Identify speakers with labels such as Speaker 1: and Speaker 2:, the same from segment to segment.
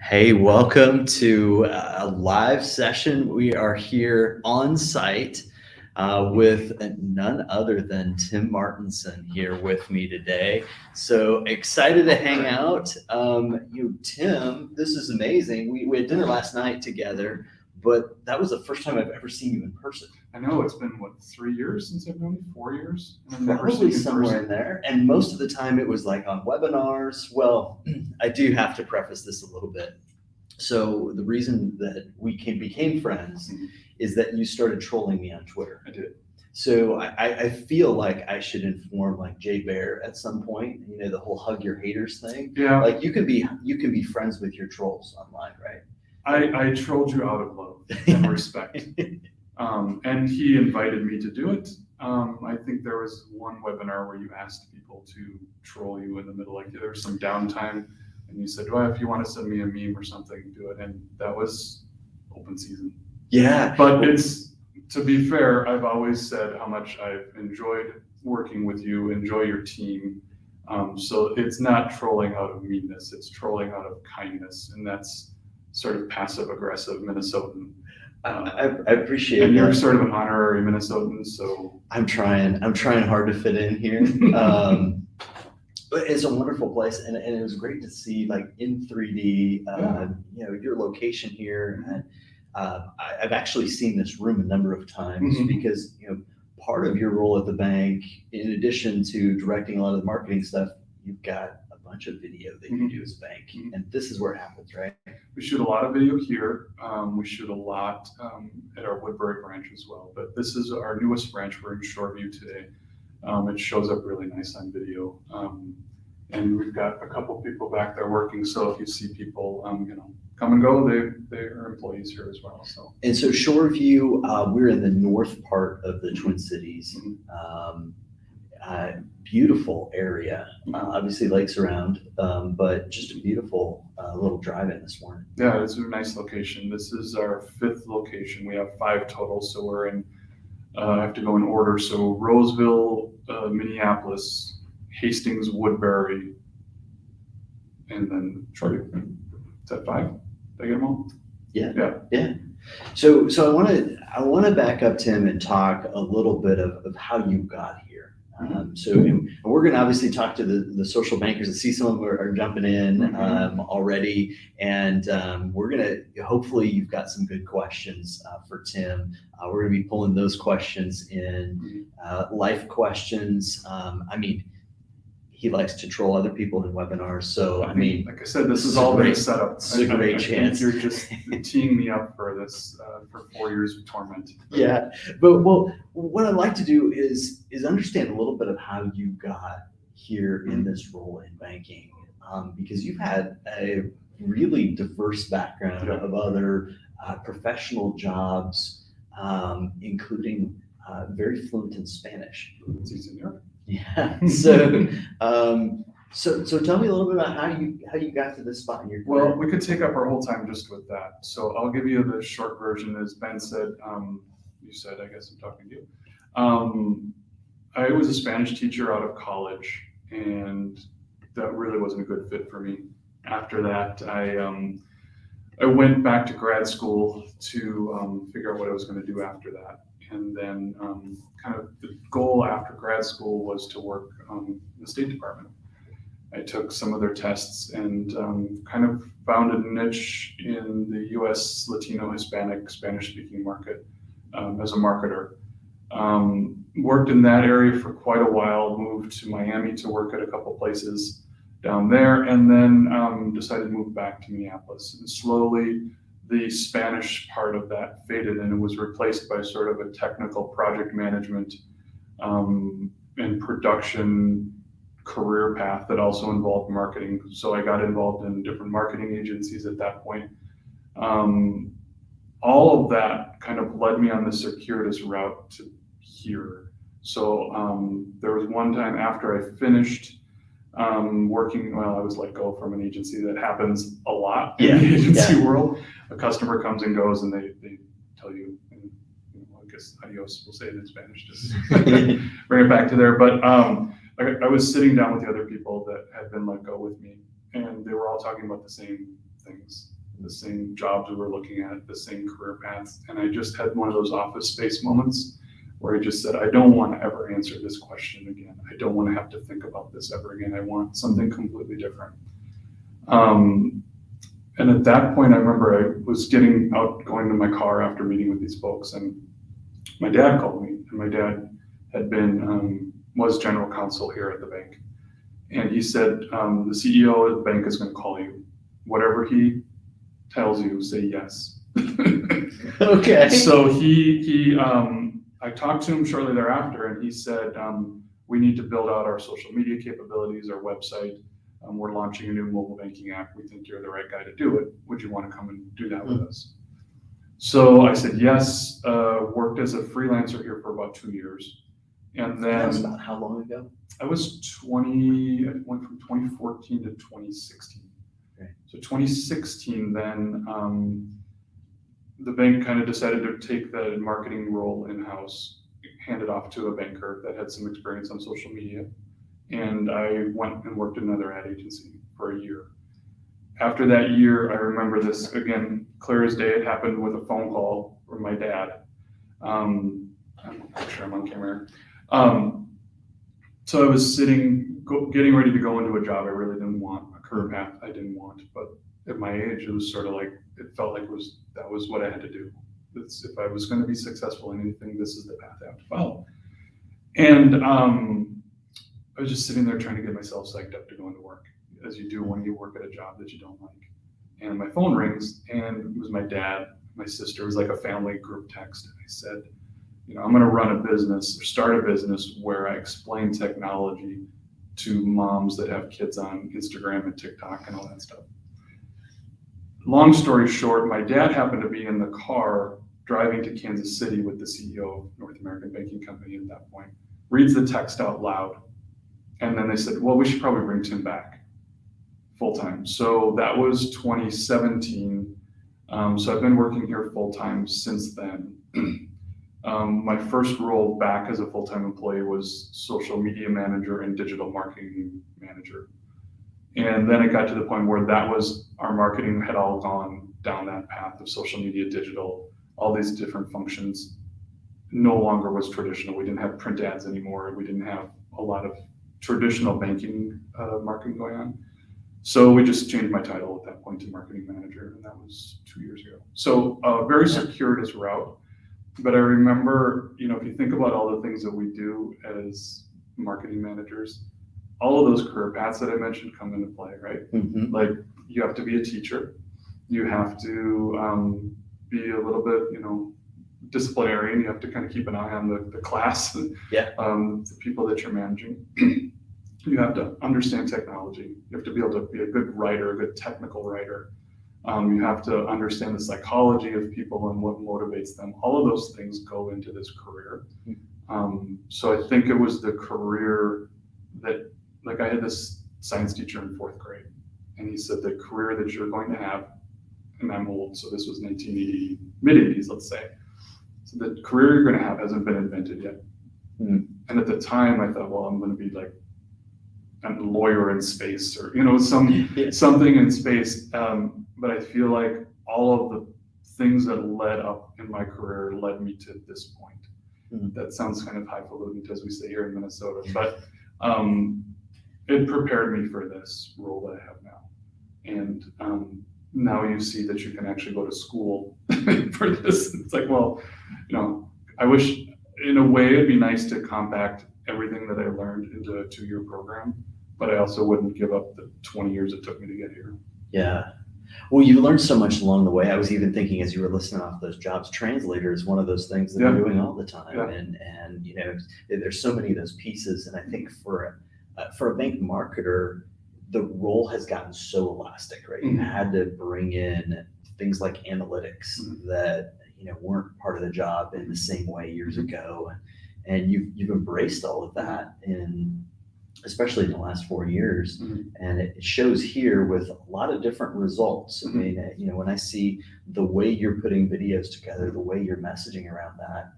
Speaker 1: Hey, welcome to a live session. We are here on site with none other than Tim Martinson here with me today. So excited to hang out. Tim, this is amazing. We had dinner last night together, but that was the first time I've ever seen you in person.
Speaker 2: I know it's been 3 years since I've known you, 4 years, and I've never seen
Speaker 1: Probably
Speaker 2: you in
Speaker 1: somewhere
Speaker 2: person.
Speaker 1: in there. And most of the time it was like on webinars. Well, I do have to preface this a little bit. So the reason that we became friends is that you started trolling me on Twitter.
Speaker 2: I did.
Speaker 1: So I feel like I should inform like Jay Bear at some point, the whole hug your haters thing.
Speaker 2: Yeah,
Speaker 1: Like you can be friends with your trolls online, right?
Speaker 2: I trolled you out of love and respect, and he invited me to do it. I think there was one webinar where you asked people to troll you in the middle, like there was some downtime, and you said, "Well, if you want to send me a meme or something, do it." And that was open season.
Speaker 1: Yeah.
Speaker 2: But to be fair, I've always said how much I've enjoyed working with you, enjoy your team. So it's not trolling out of meanness, it's trolling out of kindness. And that's sort of passive aggressive Minnesotan.
Speaker 1: I appreciate
Speaker 2: and you're
Speaker 1: that.
Speaker 2: sort of an honorary Minnesotan, so
Speaker 1: I'm trying hard to fit in here. But it's a wonderful place, and it was great to see like in 3D, your location here. And I've actually seen this room a number of times because part of your role at the bank, in addition to directing a lot of the marketing stuff, you've got a bunch of video that you do as a bank, and this is where it happens, right?
Speaker 2: We shoot a lot of video here. We shoot a lot at our Woodbury branch as well, but this is our newest branch. We're in Shoreview today. It shows up really nice on video. And we've got a couple people back there working. So if you see people, come and go, they are employees here as well. So.
Speaker 1: And so Shoreview, we're in the north part of the Twin Cities. Beautiful area. Obviously lakes around, but just a beautiful little drive-in this morning.
Speaker 2: Yeah, it's a nice location. This is our 5th location. We have 5 total, so we're in. I have to go in order. So Roseville, Minneapolis, Hastings, Woodbury, and then Shoreview. Is that 5? Did I get them all?
Speaker 1: Yeah. So I want to back up, Tim, and talk a little bit of how you got here. And we're going to obviously talk to the social bankers and see some of them are jumping in already. And we're going to, hopefully you've got some good questions for Tim. We're going to be pulling those questions in, life questions. He likes to troll other people in webinars. So,
Speaker 2: like I said, this is all been a setup.
Speaker 1: This is a great chance.
Speaker 2: You're just teeing me up for this, for 4 years of torment.
Speaker 1: Yeah, but what I'd like to do is understand a little bit of how you got here in this role in banking, because you've had a really diverse background of other professional jobs, including very fluent in Spanish.
Speaker 2: It's easy in Europe.
Speaker 1: Yeah. So, so tell me a little bit about how you got to this spot in your career.
Speaker 2: Well, we could take up our whole time just with that. So I'll give you the short version. As Ben said, you said, I guess I'm talking to you. I was a Spanish teacher out of college, and that really wasn't a good fit for me. After that, I went back to grad school to figure out what I was going to do after that. And then kind of the goal after grad school was to work in the State Department. I took some of their tests and kind of found a niche in the US Latino, Hispanic, Spanish-speaking market as a marketer. Worked in that area for quite a while, moved to Miami to work at a couple places down there, and then decided to move back to Minneapolis. And slowly, the Spanish part of that faded, and it was replaced by sort of a technical project management and production career path that also involved marketing. So I got involved in different marketing agencies at that point. All of that kind of led me on the circuitous route to here. So there was one time after I finished working, I was let go from an agency. That happens a lot in the agency world. A customer comes and goes, and they tell you, I guess adios, we'll say it in Spanish, just bring it back to there. But I was sitting down with the other people that had been let go with me, and they were all talking about the same things. the same jobs we were looking at, the same career paths. And I just had one of those Office Space moments where I just said, I don't want to ever answer this question again. I don't want to have to think about this ever again. I want something completely different. And at that point, I remember I was getting out, going to my car after meeting with these folks, and my dad called me, and my dad had been, was general counsel here at the bank. And he said, the CEO of the bank is going to call you. Whatever he tells you, say yes.
Speaker 1: Okay.
Speaker 2: So I talked to him shortly thereafter, and he said, we need to build out our social media capabilities, our website. We're launching a new mobile banking app. We think you're the right guy to do it. Would you want to come and do that with us? So I said yes, worked as a freelancer here for about 2 years. And then
Speaker 1: That was about how long ago?
Speaker 2: I went from 2014 to 2016.
Speaker 1: Okay.
Speaker 2: So 2016, then the bank kind of decided to take the marketing role in-house, hand it off to a banker that had some experience on social media. And I went and worked at another ad agency for a year. After that year, I remember this, again, clear as day, it happened with a phone call from my dad. I'm not sure I'm on camera. So I was getting ready to go into a job I really didn't want, a career path I didn't want, but at my age, it was sort of like, it felt like that was what I had to do. If I was going to be successful in anything, this is the path I have to follow. And I was just sitting there trying to get myself psyched up to go into work, as you do when you work at a job that you don't like. And my phone rings, and it was my dad, my sister. It was like a family group text. And I said, I'm going to run a business, or start a business where I explain technology to moms that have kids on Instagram and TikTok and all that stuff. Long story short, my dad happened to be in the car driving to Kansas City with the CEO of North American Banking Company at that point, reads the text out loud. And then they said, well, we should probably bring Tim back full-time. So that was 2017. So I've been working here full-time since then. My first role back as a full-time employee was social media manager and digital marketing manager. And then it got to the point where our marketing had all gone down that path of social media, digital, all these different functions. No longer was traditional. We didn't have print ads anymore. We didn't have a lot of traditional banking marketing going on. So we just changed my title at that point to marketing manager, and that was 2 years ago. So very circuitous route. But I remember, if you think about all the things that we do as marketing managers, all of those career paths that I mentioned come into play, right?
Speaker 1: Mm-hmm.
Speaker 2: Like you have to be a teacher, you have to be a little bit, disciplinarian. You have to kind of keep an eye on the class,
Speaker 1: Yeah.
Speaker 2: The people that you're managing. You have to understand technology. You have to be able to be a good writer, a good technical writer. You have to understand the psychology of people and what motivates them. All of those things go into this career. So I think it was the career that, like I had this science teacher in 4th grade, and he said the career that you're going to have, and I'm old, so this was 1980, mid-80s, let's say. So the career you're going to have hasn't been invented yet. And at the time I thought, well, I'm going to be like a lawyer in space, or something in space. But I feel like all of the things that led up in my career led me to this point. That sounds kind of highfalutin as we say here in Minnesota, but it prepared me for this role that I have now. And now you see that you can actually go to school for this. It's like, well, I wish in a way it'd be nice to compact everything that I learned into a 2-year program, but I also wouldn't give up the 20 years it took me to get here.
Speaker 1: Yeah. Well, you learned so much along the way. I was even thinking as you were listing off those jobs, translator is one of those things that we're doing all the time.
Speaker 2: Yeah.
Speaker 1: And there's so many of those pieces. And I think for a bank marketer, the role has gotten so elastic, right? You had to bring in things like analytics that weren't part of the job in the same way years ago, and you've embraced all of that, and especially in the last 4 years, and it shows here with a lot of different results. I mean, when I see the way you're putting videos together, the way you're messaging around that,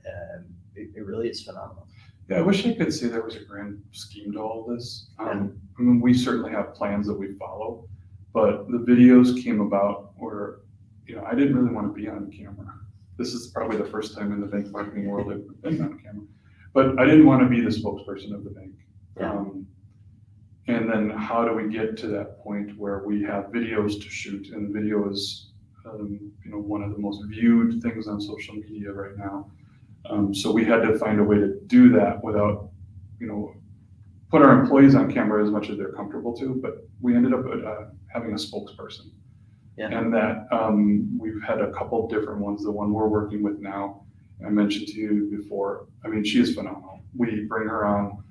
Speaker 1: it really is phenomenal.
Speaker 2: Yeah, I wish I could say there was a grand scheme to all this. I mean, we certainly have plans that we follow, but the videos came about where I didn't really want to be on camera. This is probably the first time in the bank marketing world I've been on camera, but I didn't want to be the spokesperson of the bank.
Speaker 1: Yeah.
Speaker 2: And then how do we get to that point where we have videos to shoot, and video is, one of the most viewed things on social media right now. So we had to find a way to do that without, put our employees on camera as much as they're comfortable to, but we ended up having a spokesperson.
Speaker 1: Yeah.
Speaker 2: And that we've had a couple different ones. The one we're working with now, I mentioned to you before, she is phenomenal. We bring her on.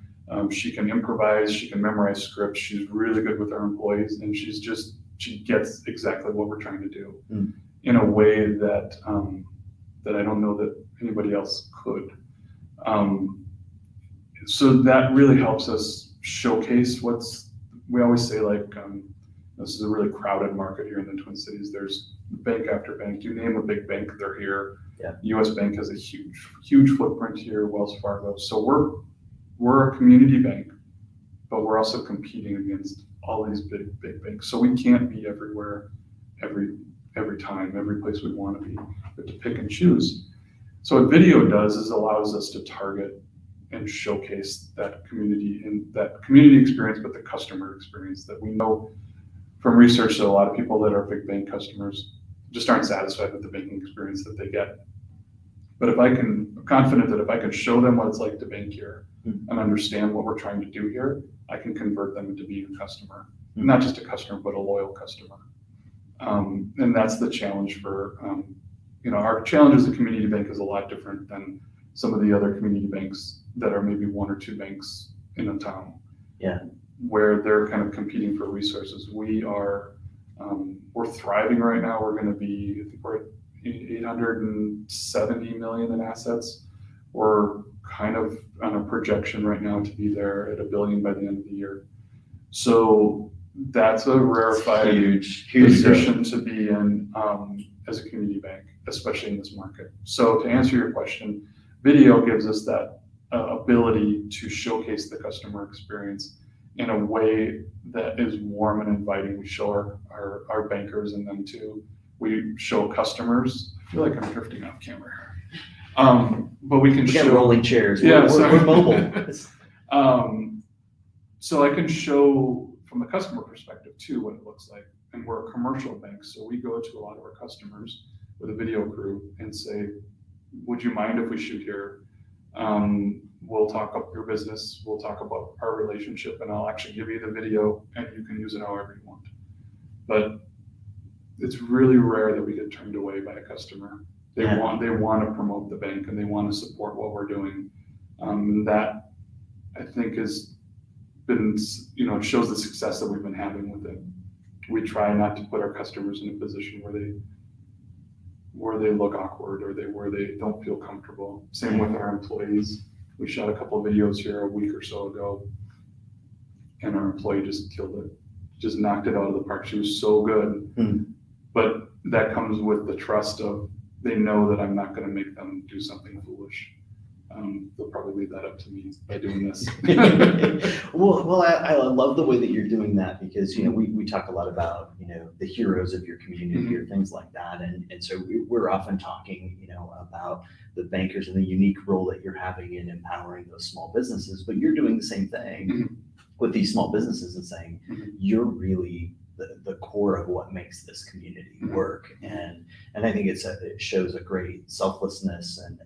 Speaker 2: She can improvise, she can memorize scripts, she's really good with our employees, and she gets exactly what we're trying to do in a way that that I don't know that anybody else could. So that really helps us showcase we always say, like, this is a really crowded market here in the Twin Cities. There's bank after bank. You name a big bank, they're here.
Speaker 1: Yeah.
Speaker 2: US Bank has a huge footprint here, Wells Fargo. So we're a community bank, but we're also competing against all these big banks. So we can't be everywhere, every time, every place we want to be. We have to pick and choose. So what video does is allows us to target and showcase that community and that community experience, but the customer experience that we know from research that a lot of people that are big bank customers just aren't satisfied with the banking experience that they get. But I'm confident that if I can show them what it's like to bank here and understand what we're trying to do here, I can convert them into being a customer, not just a customer, but a loyal customer. And that's the challenge for, our challenge as a community bank is a lot different than some of the other community banks that are maybe one or two banks in a town.
Speaker 1: Yeah.
Speaker 2: Where they're kind of competing for resources. We're thriving right now. We're going to be, I think we're at 870 million in assets. We're kind of on a projection right now to be there at $1 billion by the end of the year. So that's a rarefied
Speaker 1: huge
Speaker 2: position to be in as a community bank, especially in this market. So to answer your question, video gives us that ability to showcase the customer experience in a way that is warm and inviting. We show our bankers and them too. We show customers. I feel like I'm drifting off camera here. But we can show
Speaker 1: rolling chairs.
Speaker 2: Yeah,
Speaker 1: we're mobile.
Speaker 2: So I can show from the customer perspective too what it looks like. And we're a commercial bank, so we go to a lot of our customers with a video crew and say, would you mind if we shoot here? We'll talk up your business, we'll talk about our relationship, and I'll actually give you the video and you can use it however you want. But it's really rare that we get turned away by a customer. They want to promote the bank and they want to support what we're doing. And that, I think, has been, it shows the success that we've been having with it. We try not to put our customers in a position where they look awkward or where they don't feel comfortable. Same with our employees. We shot a couple of videos here a week or so ago, and our employee just killed it, just knocked it out of the park. She was so good. But that comes with the trust of, they know that I'm not going to make them do something foolish. They'll probably leave that up to me by doing this.
Speaker 1: Well, I love the way that you're doing that, because we talk a lot about the heroes of your community or things like that, and so we're often talking about the bankers and the unique role that you're having in empowering those small businesses, but you're doing the same thing with these small businesses and saying you're really the core of what makes this community work, and I think it shows a great selflessness and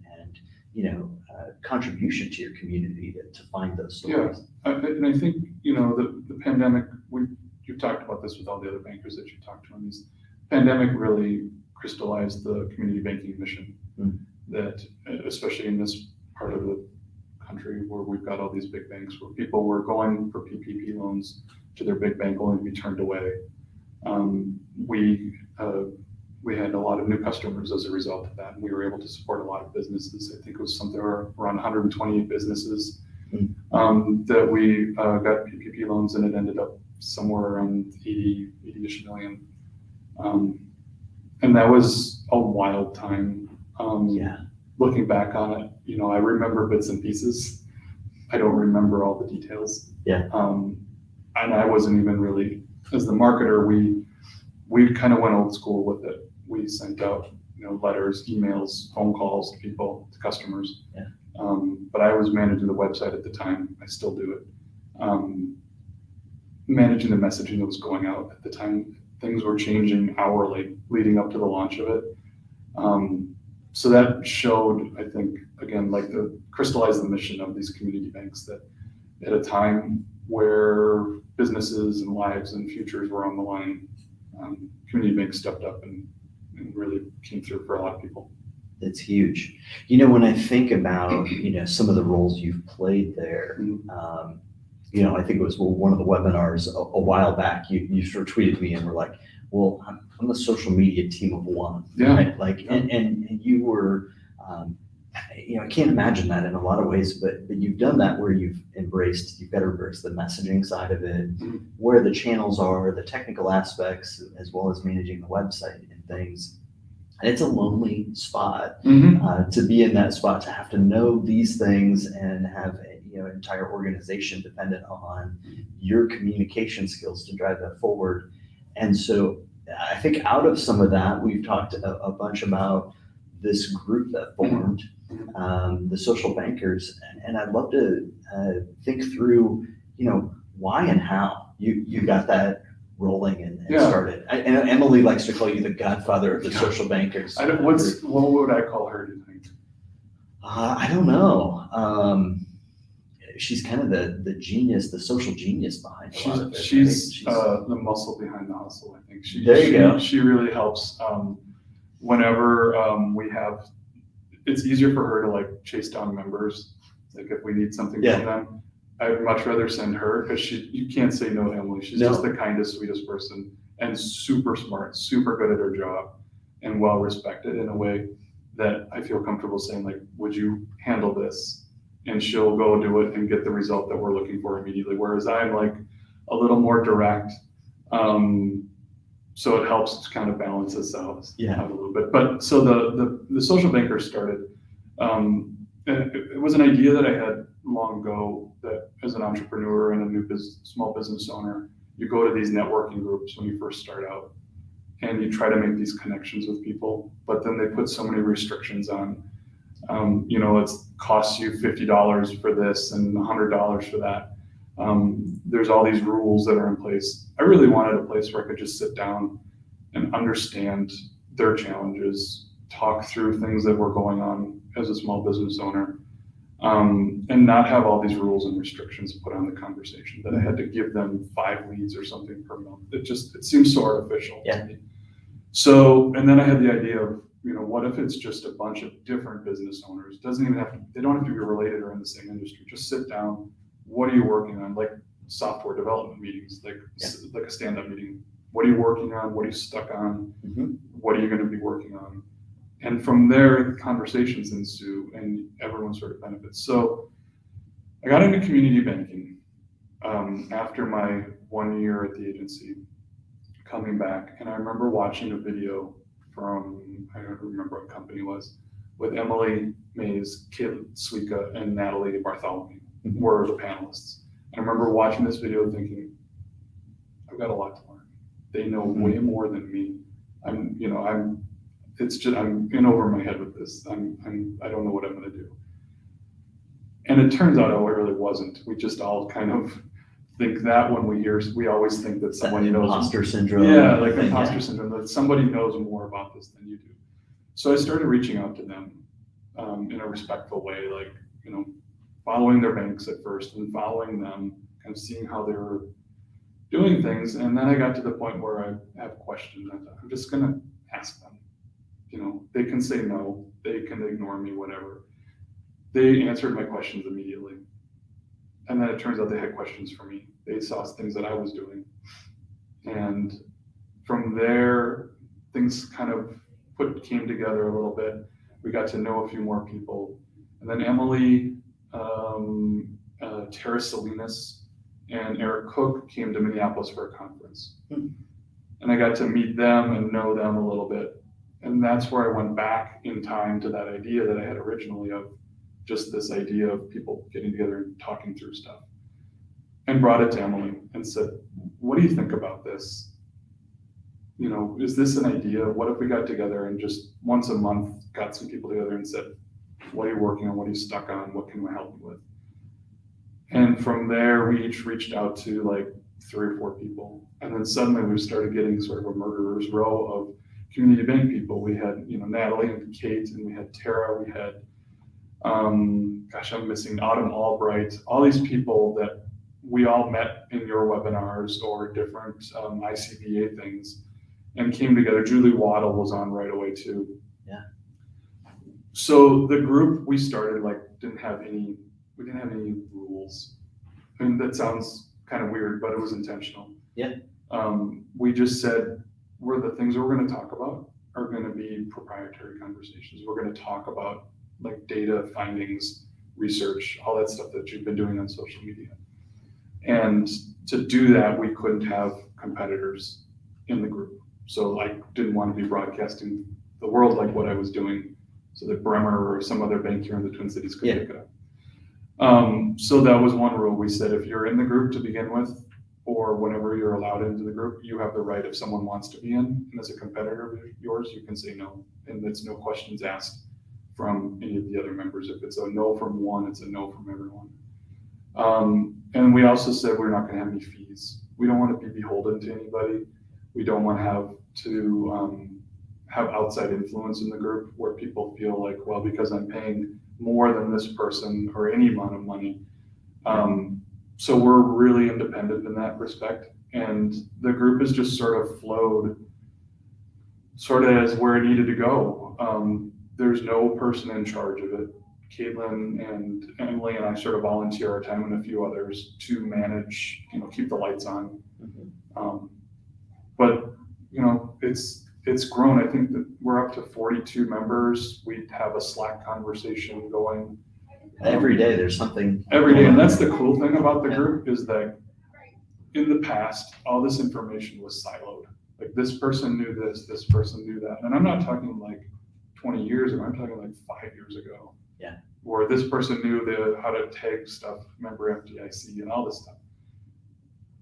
Speaker 1: contribution to your community to find those stories.
Speaker 2: Yeah, and I think the pandemic. You've talked about this with all the other bankers that you talked to on these. Pandemic really crystallized the community banking mission. That, especially in this part of the country where we've got all these big banks, where people were going for PPP loans to their big bank only to be turned away. We had a lot of new customers as a result of that, and we were able to support a lot of businesses. I think it was something around 128 businesses that we got PPP loans, and it ended up somewhere around 80-ish million. And that was a wild time. Looking back on it, I remember bits and pieces. I don't remember all the details. And I wasn't even really, as the marketer, we kind of went old school with it. we sent out, letters, emails, phone calls to people, to customers.
Speaker 1: Yeah.
Speaker 2: But I was managing the website at the time. I still do it. Managing the messaging that was going out at the time. Things were changing hourly leading up to the launch of it. So that showed, I think, again, like crystallized the mission of these community banks, that at a time where businesses and lives and futures were on the line, community banks stepped up and really came through for a lot of people.
Speaker 1: It's huge. When I think about, some of the roles you've played there, I think it was one of the webinars a while back, you sort of tweeted me and were like, well, I'm the social media team of one,
Speaker 2: Yeah.
Speaker 1: right? Like, and you were, I can't imagine that in a lot of ways, but you've done that where you've got to embrace the messaging side of it, where the channels are, the technical aspects, as well as managing the website and things. And it's a lonely spot to be in that spot, to have to know these things and have an entire organization dependent on your communication skills to drive that forward. And so I think out of some of that, we've talked a bunch about this group that formed, the social bankers, and I'd love to think through, why and how you got that rolling and started. And Emily likes to call you the godfather of the social bankers.
Speaker 2: What would I call her, do you think?
Speaker 1: I don't know. She's kind of the genius, the social genius behind a lot of it.
Speaker 2: She's the muscle behind the hustle, I think.
Speaker 1: There you go.
Speaker 2: She really helps. Whenever it's easier for her to like chase down members. Like if we need something from them, I'd much rather send her, because you can't say no to Emily. She's just the kindest, sweetest person, and super smart, super good at her job, and well respected in a way that I feel comfortable saying, like, would you handle this? And she'll go do it and get the result that we're looking for immediately. Whereas I'm like a little more direct. So it helps to kind of balance us out a little bit. But so the social banker started, it was an idea that I had long ago, that as an entrepreneur and a small business owner, you go to these networking groups when you first start out and you try to make these connections with people, but then they put so many restrictions on, it costs you $50 for this and $100 for that. There's all these rules that are in place. I really wanted a place where I could just sit down and understand their challenges, talk through things that were going on as a small business owner, and not have all these rules and restrictions put on the conversation, that I had to give them 5 leads or something per month. It seems so artificial to me. So, and then I had the idea of, what if it's just a bunch of different business owners? They don't have to be related or in the same industry. Just sit down. What are you working on? Like software development meetings, like a stand-up meeting. What are you working on? What are you stuck on? What are you going to be working on? And from there, conversations ensue and everyone sort of benefits. So I got into community banking after my 1 year at the agency, coming back. And I remember watching a video from, I don't remember what company it was, with Emily Mays, Kit Suika, and Natalie Bartholomew were the panelists. And I remember watching this video thinking, I've got a lot to learn. They know way more than me. I'm in over my head with this. I don't know what I'm going to do. And it turns out, I really wasn't. We just all kind of think that when we always think that someone knows.
Speaker 1: Imposter syndrome.
Speaker 2: Yeah, like imposter syndrome, that somebody knows more about this than you do. So I started reaching out to them in a respectful way, like, following their banks at first and following them, kind of seeing how they were doing things. And then I got to the point where I have questions. I thought, I'm just going to ask them. They can say no, they can ignore me, whatever. They answered my questions immediately. And then it turns out they had questions for me. They saw things that I was doing. And from there, things kind of came together a little bit. We got to know a few more people. And then Emily, Tara Salinas, and Eric Cook came to Minneapolis for a conference. And I got to meet them and know them a little bit. And that's where I went back in time to that idea that I had originally of just this idea of people getting together and talking through stuff. And brought it to Emily and said, what do you think about this? is this an idea? What if we got together and just once a month got some people together and said, what are you working on? What are you stuck on? What can we help you with? And from there, we each reached out to like 3 or 4 people. And then suddenly we started getting sort of a murderer's row of community bank people. We had, Natalie and Kate, and we had Tara, we had, I'm missing Autumn Albright, all these people that we all met in your webinars or different ICBA things and came together. Julie Waddle was on right away too.
Speaker 1: Yeah.
Speaker 2: So the group we started didn't have any rules. I mean, that sounds kind of weird, but it was intentional.
Speaker 1: Yeah.
Speaker 2: We just said, the things we're going to talk about are going to be proprietary conversations. We're going to talk about data, findings, research, all that stuff that you've been doing on social media. And to do that, we couldn't have competitors in the group. So I didn't want to be broadcasting the world like what I was doing so that Bremer or some other bank here in the Twin Cities could pick it up. So that was one rule. We said, if you're in the group to begin with, or whenever you're allowed into the group, you have the right if someone wants to be in. And as a competitor of yours, you can say no. And it's no questions asked from any of the other members. If it's a no from one, it's a no from everyone. And we also said we're not going to have any fees. We don't want to be beholden to anybody. We don't want to have outside influence in the group where people feel like, well, because I'm paying more than this person or any amount of money. So we're really independent in that respect. And the group has just sort of flowed sort of as where it needed to go. There's no person in charge of it. Caitlin and Emily and I sort of volunteer our time and a few others to manage, keep the lights on. Mm-hmm. But it's grown. I think that we're up to 42 members. We have a Slack conversation going.
Speaker 1: Every day there's something.
Speaker 2: Every day, and that's the cool thing about the group is that in the past, all this information was siloed. Like this person knew this person knew that. And I'm not talking 20 years ago, I'm talking 5 years ago.
Speaker 1: Yeah.
Speaker 2: Where this person knew how to tag stuff, member FDIC and all this stuff.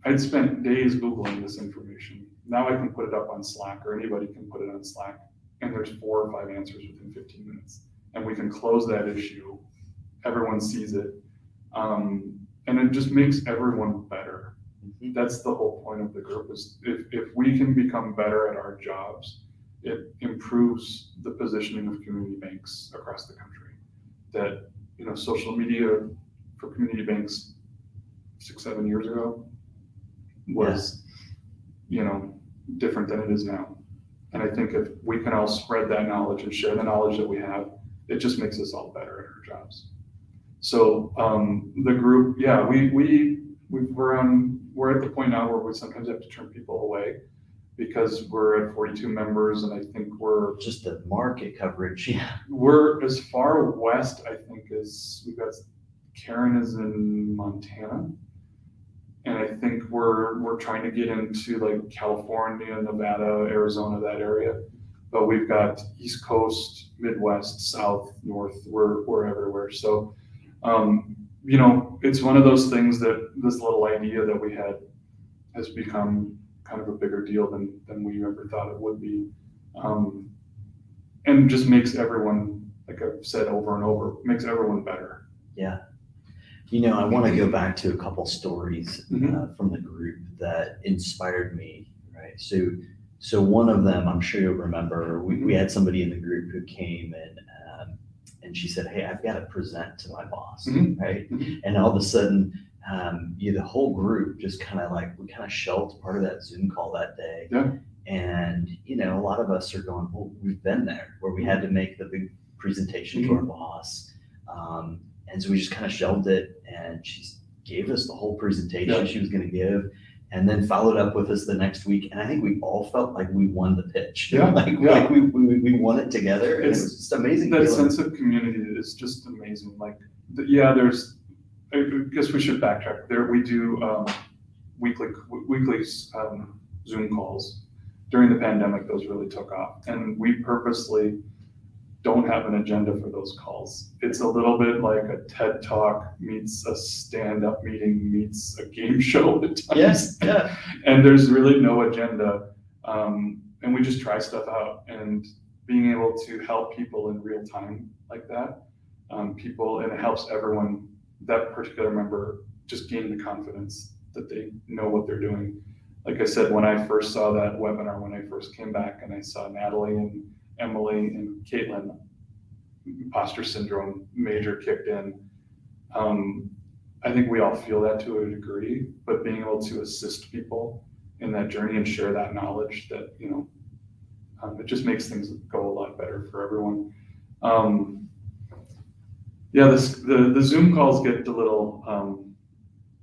Speaker 2: I'd spent days Googling this information. Now I can put it up on Slack, or anybody can put it on Slack, and there's 4 or 5 answers within 15 minutes. And we can close that issue. Everyone sees it. And it just makes everyone better. Mm-hmm. That's the whole point of the group is if we can become better at our jobs, it improves the positioning of community banks across the country. That, social media for community banks 6-7 years ago was, different than it is now. And I think if we can all spread that knowledge and share the knowledge that we have, it just makes us all better at our jobs. So the group, we're at the point now where we sometimes have to turn people away because we're at 42 members, and I think we're
Speaker 1: just the market coverage. Yeah,
Speaker 2: we're as far west, I think, as we've got. Karen is in Montana, and I think we're trying to get into California, Nevada, Arizona, that area. But we've got East Coast, Midwest, South, North. We're everywhere. So, it's one of those things that this little idea that we had has become kind of a bigger deal than we ever thought it would be. And just makes everyone, like I've said over and over, makes everyone better.
Speaker 1: Yeah. I want to go back to a couple stories from the group that inspired me, right? So one of them, I'm sure you'll remember, we had somebody in the group who came and she said, hey, I've got to present to my boss, right? Mm-hmm. And all of a sudden, the whole group just we shelved part of that Zoom call that day. Yeah. And, a lot of us are going, well, we've been there where we had to make the big presentation to our boss. And so we just kind of shelved it, and she gave us the whole presentation she was going to give, and then followed up with us the next week. And I think we all felt like we won the pitch.
Speaker 2: Yeah.
Speaker 1: We won it together. And it was just amazing.
Speaker 2: That sense of community is just amazing. There's, I guess we should backtrack. We do weekly Zoom calls. During the pandemic, those really took off. And we purposely don't have an agenda for those calls. It's a little bit like a TED Talk meets a stand-up meeting meets a game show at times.
Speaker 1: Yes, yeah.
Speaker 2: And there's really no agenda. and we just try stuff out, and being able to help people in real time like that, and it helps everyone, that particular member, just gain the confidence that they know what they're doing. Like I said, when I first saw that webinar, when I first came back and I saw Natalie and Emily and Caitlin, imposter syndrome major kicked in. I think we all feel that to a degree, but being able to assist people in that journey and share that knowledge, that, it just makes things go a lot better for everyone. Yeah, the Zoom calls get a little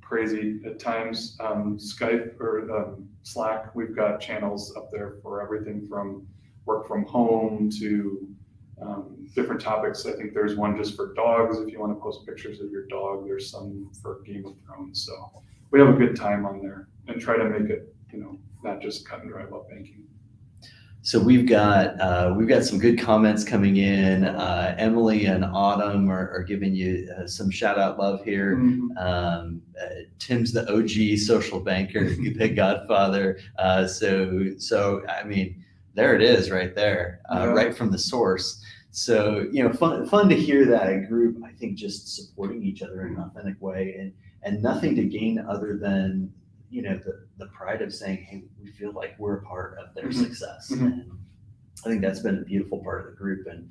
Speaker 2: crazy at times. Skype or Slack, we've got channels up there for everything from work from home to different topics. I think there's one just for dogs. If you want to post pictures of your dog, there's some for Game of Thrones. So we have a good time on there and try to make it, not just cut and dry about banking.
Speaker 1: So we've got some good comments coming in. Emily and Autumn are giving you some shout out love here.
Speaker 2: Mm-hmm.
Speaker 1: Tim's the OG social banker, the godfather. So I mean, there it is right there, right from the source. So, fun to hear that a group, I think, just supporting each other in an authentic way, and nothing to gain other than, the pride of saying, hey, we feel like we're a part of their success. And I think that's been a beautiful part of the group. And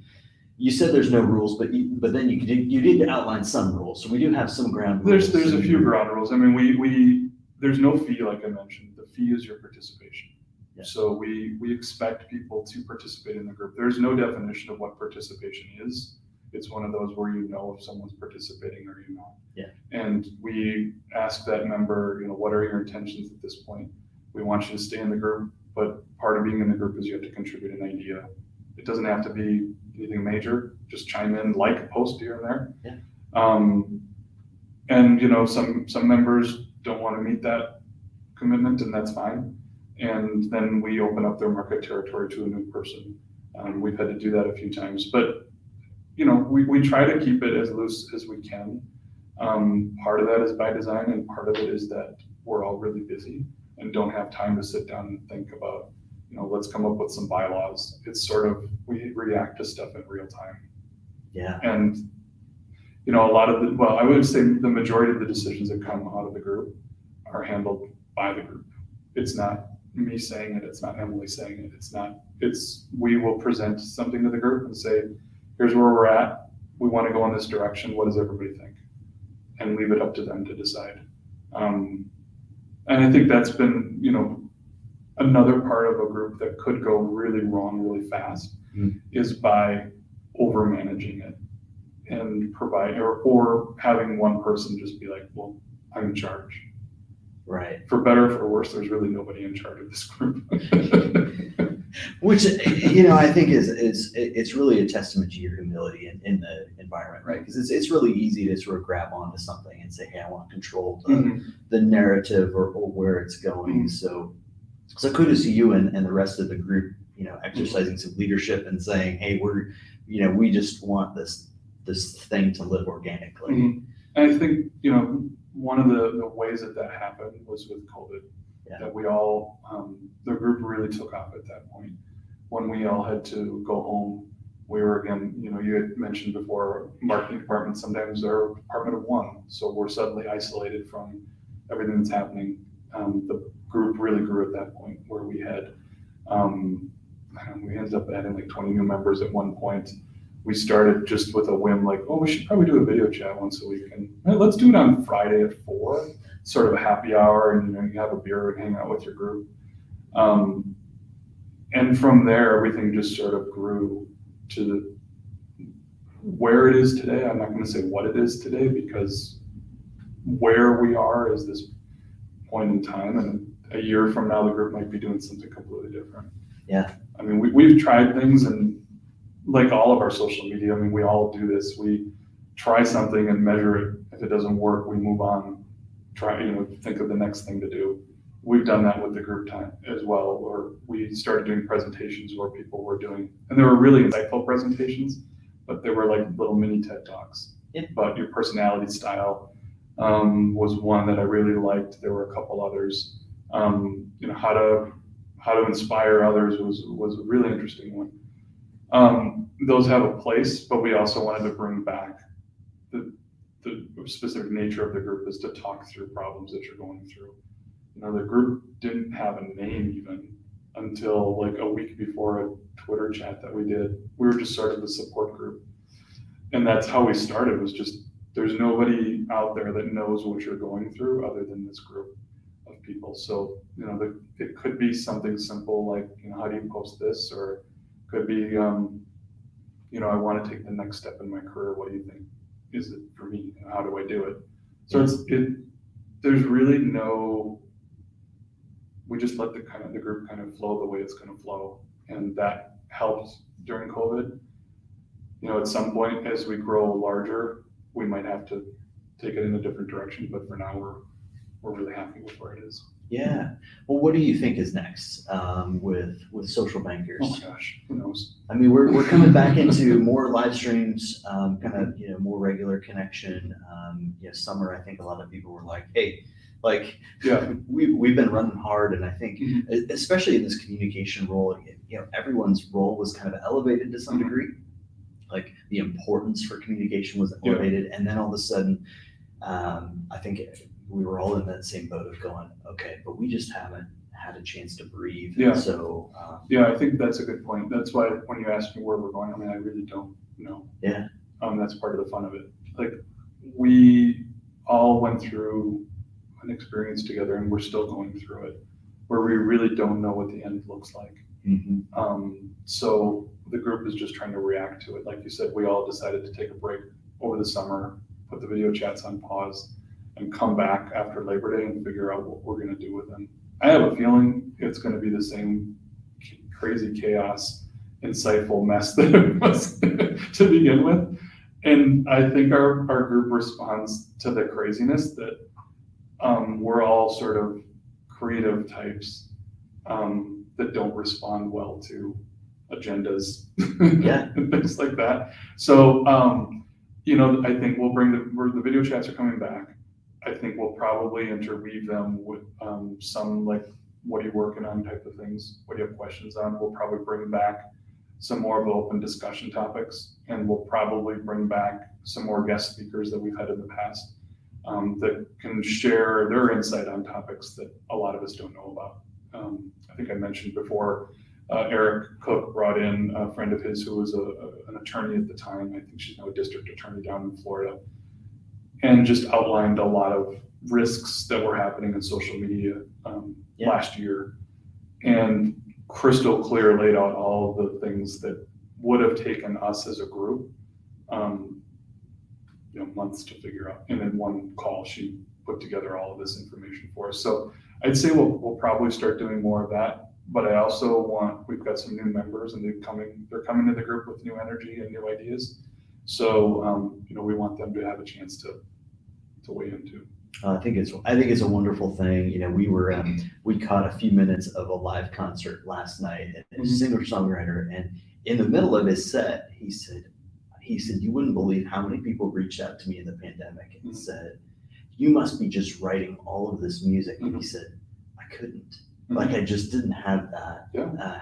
Speaker 1: you said there's no rules, but then you did outline some rules. So we do have some ground rules.
Speaker 2: There's a few ground rules. I mean, we there's no fee, like I mentioned. The fee is your participation. Yeah. So we expect people to participate in the group. There's no definition of what participation is. It's one of those where if someone's participating or you're not.
Speaker 1: Yeah.
Speaker 2: And we ask that member, what are your intentions at this point? We want you to stay in the group, but part of being in the group is you have to contribute an idea. It doesn't have to be anything major. Just chime in, like a post here and there.
Speaker 1: Yeah.
Speaker 2: And some members don't want to meet that commitment, and that's fine. And then we open up their market territory to a new person. We've had to do that a few times, but we try to keep it as loose as we can. Part of that is by design, and part of it is that we're all really busy and don't have time to sit down and think about, let's come up with some bylaws. It's sort of, we react to stuff in real time.
Speaker 1: Yeah.
Speaker 2: And, I would say the majority of the decisions that come out of the group are handled by the group. It's not me saying it, it's not Emily saying it, we will present something to the group and say, here's where we're at, we want to go in this direction, what does everybody think? And leave it up to them to decide. And I think that's been, another part of a group that could go really wrong really fast is by over managing it and provide, or having one person just be like, well, I'm in charge.
Speaker 1: Right.
Speaker 2: For better or for worse, there's really nobody in charge of this group.
Speaker 1: Which, I think it's really a testament to your humility in the environment, right? Because it's really easy to sort of grab onto something and say, hey, I want to control the narrative or where it's going. So kudos to you and the rest of the group, exercising some leadership and saying, hey, we just want this thing to live organically.
Speaker 2: And I think, one of the ways that happened was with COVID.
Speaker 1: Yeah.
Speaker 2: That we all, the group really took off at that point. When we all had to go home, we were, again, you had mentioned before, marketing departments sometimes are a department of one. So we're suddenly isolated from everything that's happening. The group really grew at that point where we had, we ended up adding like 20 new members at one point. We started just with a whim, like, oh, we should probably do a video chat once a week. And let's do it on Friday at 4, sort of a happy hour, and you have a beer and hang out with your group. And from there, everything just sort of grew to where it is today. I'm not going to say what it is today, because where we are is this point in time, and a year from now, the group might be doing something completely different.
Speaker 1: Yeah.
Speaker 2: I mean, we've tried things, and like all of our social media, I mean, we all do this. We try something and measure it. If it doesn't work, we move on, think of the next thing to do. We've done that with the group time as well, where we started doing presentations where people were doing, and they were really insightful presentations, but they were like little mini TED Talks.
Speaker 1: Yeah.
Speaker 2: But your personality style was one that I really liked. There were a couple others. how to inspire others was a really interesting one. Those have a place, but we also wanted to bring back the specific nature of the group is to talk through problems that you're going through. The group didn't have a name even until like a week before a Twitter chat that we did. We were just sort of the support group. And that's how we started, was just, there's nobody out there that knows what you're going through other than this group of people. So, it could be something simple like, how do you post this? Or it could be, I want to take the next step in my career. What do you think is it for me? How do I do it? So there's really we just let the group kind of flow the way it's going to flow. And that helped during COVID. At some point as we grow larger, we might have to take it in a different direction, but for now we're really happy with where it is.
Speaker 1: Yeah. Well, what do you think is next with social bankers?
Speaker 2: Oh my gosh, who knows?
Speaker 1: I mean, we're coming back into more live streams, more regular connection. Summer, I think a lot of people were like, hey,
Speaker 2: yeah,
Speaker 1: we've been running hard, and I think especially in this communication role, everyone's role was kind of elevated to some degree. Like the importance for communication was elevated, and then all of a sudden, I think we were all in that same boat of going, okay, but we just haven't had a chance to breathe.
Speaker 2: Yeah.
Speaker 1: So
Speaker 2: I think that's a good point. That's why when you ask me where we're going, I really don't know.
Speaker 1: Yeah.
Speaker 2: That's part of the fun of it. Like we all went through an experience together, and we're still going through it, where we really don't know what the end looks like.
Speaker 1: Mm-hmm.
Speaker 2: So the group is just trying to react to it. Like you said, we all decided to take a break over the summer, put the video chats on pause, and come back after Labor Day and figure out what we're going to do with them. I have a feeling it's going to be the same crazy chaos, insightful mess that it was to begin with. And I think our group responds to the craziness that we're all sort of creative types that don't respond well to agendas and things like that. So, I think we'll bring the video chats are coming back. I think we'll probably interweave them with some like, what are you working on type of things? What do you have questions on? We'll probably bring back some more of open discussion topics, and we'll probably bring back some more guest speakers that we've had in the past that can share their insight on topics that a lot of us don't know about. I think I mentioned before, Eric Cook brought in a friend of his who was an attorney at the time. I think she's now a district attorney down in Florida, and just outlined a lot of risks that were happening in social media last year, and crystal clear laid out all the things that would have taken us as a group months to figure out. And in one call, she put together all of this information for us. So I'd say we'll probably start doing more of that. But I also we've got some new members, and they're coming to the group with new energy and new ideas. So we want them to have a chance to weigh in too.
Speaker 1: I think it's a wonderful thing. We caught a few minutes of a live concert last night, and a singer-songwriter, and in the middle of his set, he said, you wouldn't believe how many people reached out to me in the pandemic and said, you must be just writing all of this music. And he said, I couldn't. Like, I just didn't have that,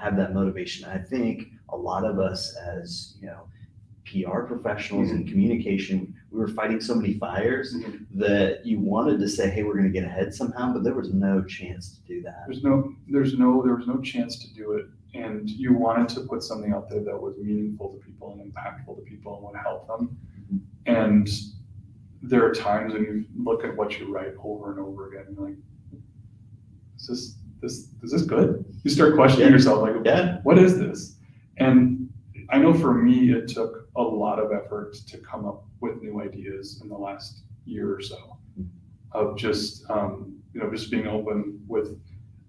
Speaker 1: have that motivation. I think a lot of us as, PR professionals in communication, we were fighting so many fires that you wanted to say, hey, we're going to get ahead somehow, but there was no chance to do that.
Speaker 2: There was no chance to do it. And you wanted to put something out there that was meaningful to people and impactful to people and would help them. And there are times when you look at what you write over and over again, and you're like, is this good? You start questioning yourself, like, what is this? And I know for me, it took a lot of effort to come up with new ideas in the last year or so, of just being open with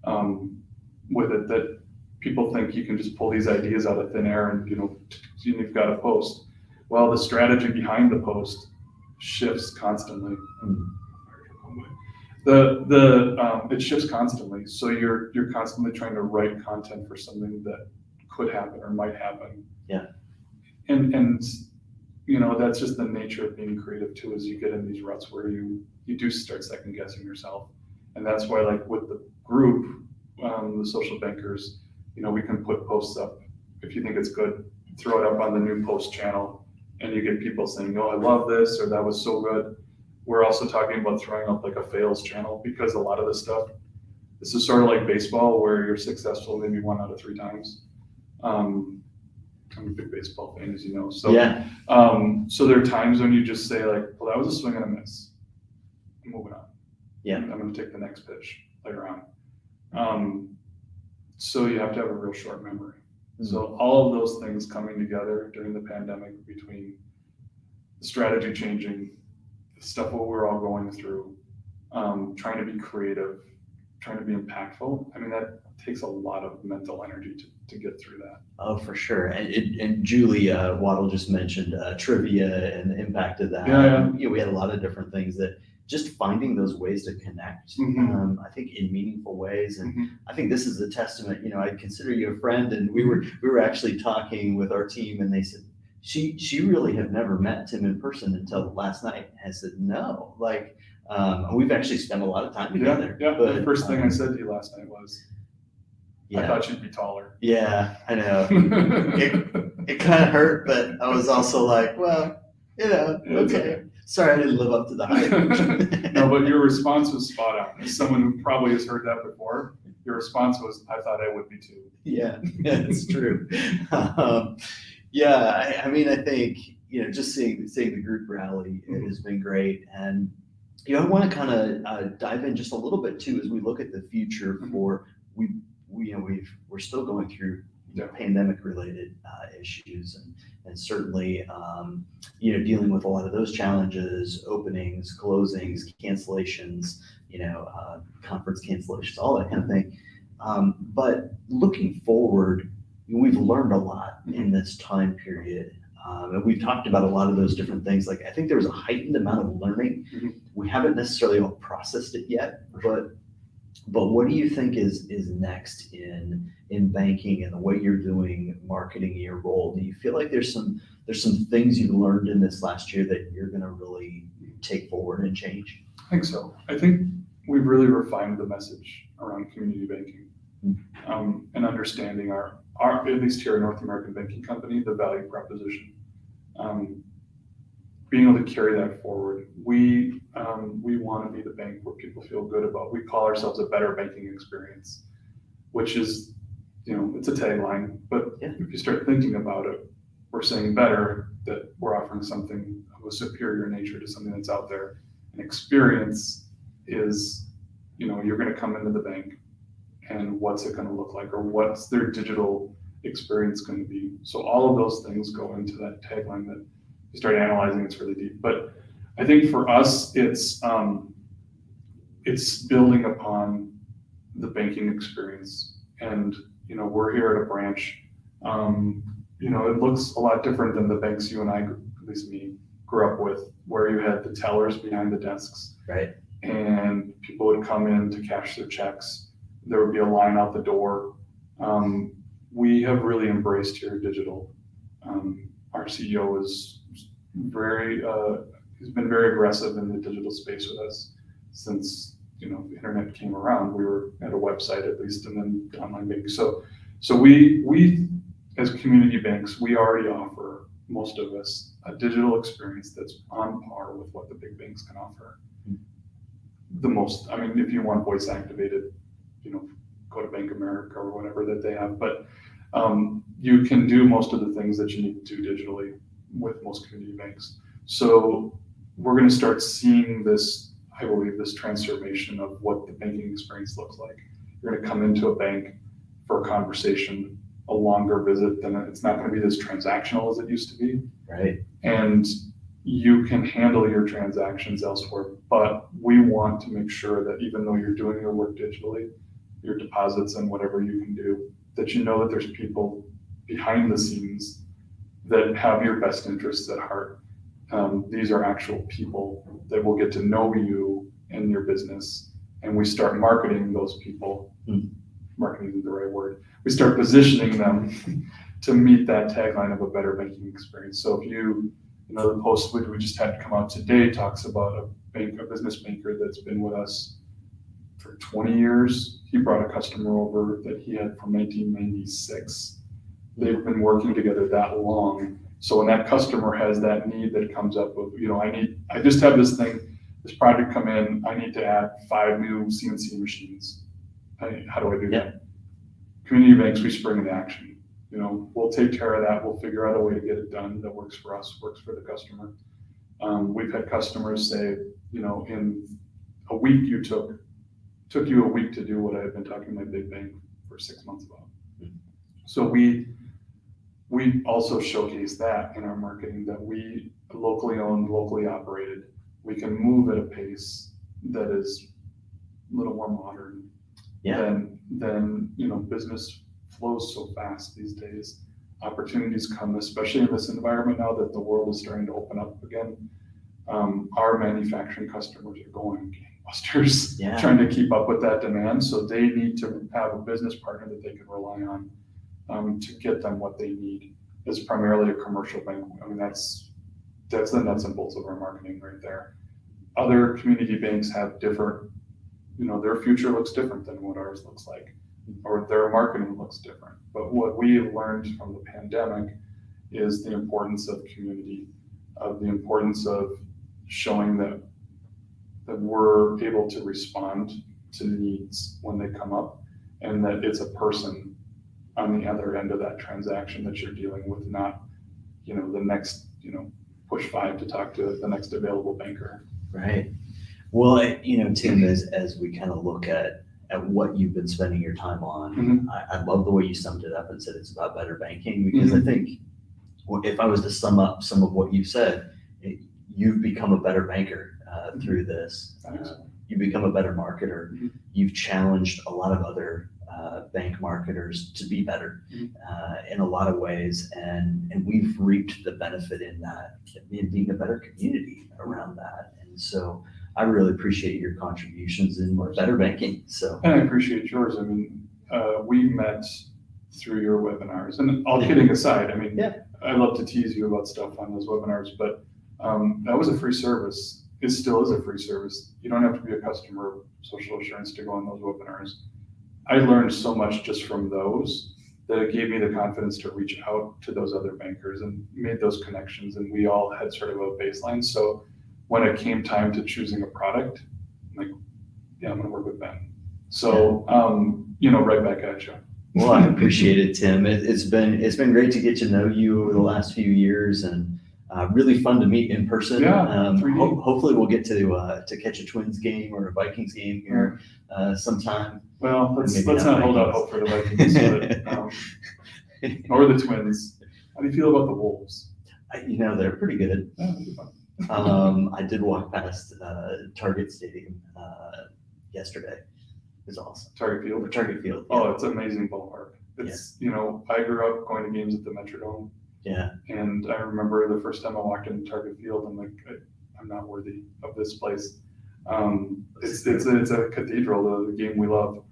Speaker 2: it, that people think you can just pull these ideas out of thin air and you've got a post. Well, the strategy behind the post shifts constantly. It shifts constantly. So you're constantly trying to write content for something that could happen or might happen.
Speaker 1: Yeah.
Speaker 2: And that's just the nature of being creative too, is you get in these ruts where you do start second guessing yourself. And that's why, like with the group, the social bankers, we can put posts up. If you think it's good, throw it up on the new post channel, and you get people saying, "Oh, I love this," or "That was so good." We're also talking about throwing up like a fails channel, because a lot of this stuff, this is sort of like baseball, where you're successful maybe 1 out of 3 times. I'm a big baseball fan, as you know. So,
Speaker 1: Yeah.
Speaker 2: So there are times when you just say like, "Well, that was a swing and a miss. I'm moving on.
Speaker 1: Yeah.
Speaker 2: I'm going to take the next pitch later on." So you have to have a real short memory. So all of those things coming together during the pandemic, between the strategy changing, the stuff what we're all going through, trying to be creative, trying to be impactful. I mean, that takes a lot of mental energy to get through that.
Speaker 1: Oh, for sure. And Julie Waddle just mentioned trivia and the impact of that.
Speaker 2: Yeah.
Speaker 1: We had a lot of different things that just finding those ways to connect, I think in meaningful ways. And I think this is a testament, I consider you a friend, and we were actually talking with our team, and they said, she really had never met Tim in person until last night. I said, no, like, we've actually spent a lot of time together.
Speaker 2: Yeah.
Speaker 1: But
Speaker 2: the first thing I said to you last night was, I thought you'd be taller.
Speaker 1: Yeah, I know. It kind of hurt, but I was also like, well, okay. Sorry, I didn't live up to the hype.
Speaker 2: No, but your response was spot on. As someone who probably has heard that before, your response was, I thought I would be too.
Speaker 1: Yeah, it's true. I mean, I think, just seeing the group rally, it has been great. And, I want to kind of dive in just a little bit too, as we look at the future for, we're still going through pandemic related issues, and certainly dealing with a lot of those challenges, openings, closings, cancellations, conference cancellations, all that kind of thing. But looking forward, we've learned a lot in this time period. And we've talked about a lot of those different things. Like, I think there was a heightened amount of learning. We haven't necessarily all processed it yet, but what do you think is next in banking and the way you're doing marketing in your role? Do you feel like there's some things you learned in this last year that you're going to really take forward and change?
Speaker 2: I think so. I think we've really refined the message around community banking, and understanding our, at least here at North American Banking Company, the value proposition. Being able to carry that forward. We want to be the bank where people feel good about. We call ourselves a better banking experience, which is, it's a tagline, but if you start thinking about it, we're saying better, that we're offering something of a superior nature to something that's out there. An experience is, you're going to come into the bank, and what's it going to look like, or what's their digital experience going to be? So all of those things go into that tagline that you start analyzing. It's really deep. But I think for us, it's building upon the banking experience. And, we're here at a branch. It looks a lot different than the banks you and I, at least me, grew up with, where you had the tellers behind the desks.
Speaker 1: Right.
Speaker 2: And people would come in to cash their checks. There would be a line out the door. We have really embraced here digital. Our CEO is he's been very aggressive in the digital space with us since, the internet came around. We were at a website at least, and then online banking. So we as community banks, we already offer, most of us, a digital experience that's on par with what the big banks can offer. The most, if you want voice activated, go to Bank of America or whatever that they have, but you can do most of the things that you need to do digitally with most community banks. So we're going to start seeing this, I believe, this transformation of what the banking experience looks like. You're going to come into a bank for a conversation, a longer visit, then it's not going to be as transactional as it used to be.
Speaker 1: Right.
Speaker 2: And you can handle your transactions elsewhere, but we want to make sure that even though you're doing your work digitally, your deposits and whatever you can do, that that there's people behind the scenes that have your best interests at heart. These are actual people that will get to know you and your business, and we start marketing those people. Marketing isn't the right word. We start positioning them to meet that tagline of a better banking experience. So if the post we just had come out today talks about a business banker that's been with us for 20 years. He brought a customer over that he had from 1996. They've been working together that long. So when that customer has that need that comes up of, I just have this project come in, I need to add 5 new CNC machines. How do I do that? Community banks, we spring into action. We'll take care of that. We'll figure out a way to get it done that works for us, works for the customer. We've had customers say, in a week took you a week to do what I had been talking to my big bank for 6 months about. So we also showcase that in our marketing, that we locally owned, locally operated. We can move at a pace that is a little more modern than business flows so fast these days. Opportunities come, especially in this environment now that the world is starting to open up again. Our manufacturing customers are going gangbusters, trying to keep up with that demand. So they need to have a business partner that they can rely on to get them what they need. It's primarily a commercial bank. I mean, that's the nuts and bolts of our marketing right there. Other community banks have different, their future looks different than what ours looks like, or their marketing looks different. But what we have learned from the pandemic is the importance of community, of the importance of showing that we're able to respond to needs when they come up, and that it's a person on the other end of that transaction that you're dealing with, not, the next, push 5 to talk to the next available banker.
Speaker 1: Right. Well, Tim, as we kind of look at what you've been spending your time on, I love the way you summed it up and said it's about better banking, because I think if I was to sum up some of what you said, you've become a better banker through this. You've become a better marketer. You've challenged a lot of other bank marketers to be better in a lot of ways, and we've reaped the benefit in that, in being a better community around that. And so I really appreciate your contributions in better banking. So,
Speaker 2: and I appreciate yours. I mean, we met through your webinars, and all kidding aside, I mean, I love to tease you about stuff on those webinars, but that was a free service. It still is a free service. You don't have to be a customer of Social Assurance to go on those webinars. I learned so much just from those that it gave me the confidence to reach out to those other bankers and made those connections, and we all had sort of a baseline. So when it came time to choosing a product, I'm like, I'm going to work with Ben. So, right back at you.
Speaker 1: Well, I appreciate it, Tim. It's been great to get to know you over the last few years, and really fun to meet in person. Hopefully we'll get to catch a Twins game or a Vikings game here sometime.
Speaker 2: Well, let's not hold out hope for the Vikings, but, or the Twins. How do you feel about the Wolves?
Speaker 1: They're pretty good. I did walk past Target Stadium yesterday. It was awesome.
Speaker 2: Target Field?
Speaker 1: Target Field.
Speaker 2: Oh, it's an amazing ballpark. It's, I grew up going to games at the Metrodome.
Speaker 1: Yeah.
Speaker 2: And I remember the first time I walked into Target Field, I'm like, I'm not worthy of this place. It's a cathedral, the game we love,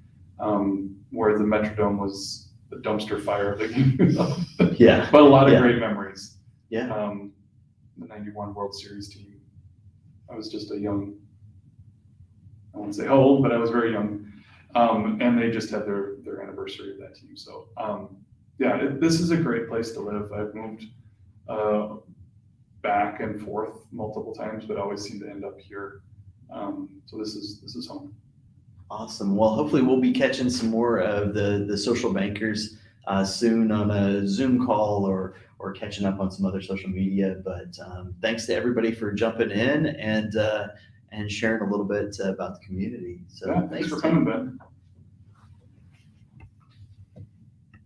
Speaker 2: where the Metrodome was the dumpster fire of the game we love.
Speaker 1: Yeah.
Speaker 2: But a lot of great memories.
Speaker 1: Yeah.
Speaker 2: The 91 World Series team. I was just a young, I won't say how old, but I was very young. And they just had their anniversary of that team. So, this is a great place to live. I've moved back and forth multiple times, but always seem to end up here. So this is home.
Speaker 1: Awesome. Well, hopefully we'll be catching some more of the social bankers soon on a Zoom call or catching up on some other social media. But thanks to everybody for jumping in and sharing a little bit about the community. So
Speaker 2: thanks for coming, Ben.